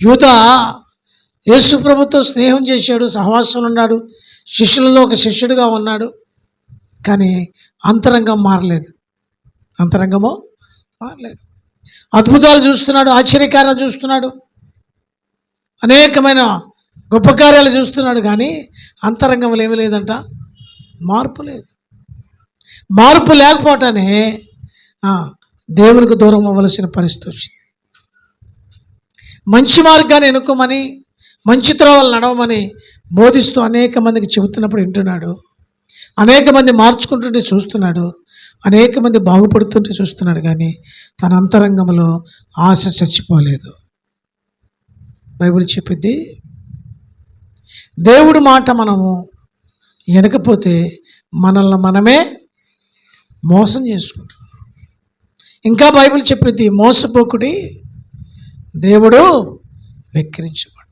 యూదా యేసు ప్రభుతో స్నేహం చేశాడు, సహవాసంలో ఉన్నాడు, శిష్యులలో ఒక శిష్యుడిగా ఉన్నాడు. కానీ అంతరంగం మారలేదు. అంతరంగము మారలేదు. అద్భుతాలు చూస్తున్నాడు, ఆశ్చర్యకార్యాలు చూస్తున్నాడు, అనేకమైన గొప్ప కార్యాలు చూస్తున్నాడు. కానీ అంతరంగంలో ఏమీ లేదంట, మార్పు లేదు. మార్పు లేకపోవటానే దేవునికి దూరం అవ్వవలసిన పరిస్థితి వచ్చింది. మంచి మార్గాన్ని ఎన్నుకోమని, మంచి త్రోవలు నడవమని బోధిస్తూ అనేక మందికి చెబుతున్నప్పుడు వింటున్నాడు. అనేక మంది మార్చుకుంటుంటే చూస్తున్నాడు, అనేక మంది బాగుపడుతుంటే చూస్తున్నాడు. కానీ తన అంతరంగంలో ఆశ చచ్చిపోలేదు. బైబిల్ చెప్పింది, దేవుడి మాట మనము వినకపోతే మనల్ని మనమే మోసం చేసుకుంటాం. ఇంకా బైబిల్ చెప్పింది, మోసపోకుడి, దేవుడు వెక్కిరించబడు.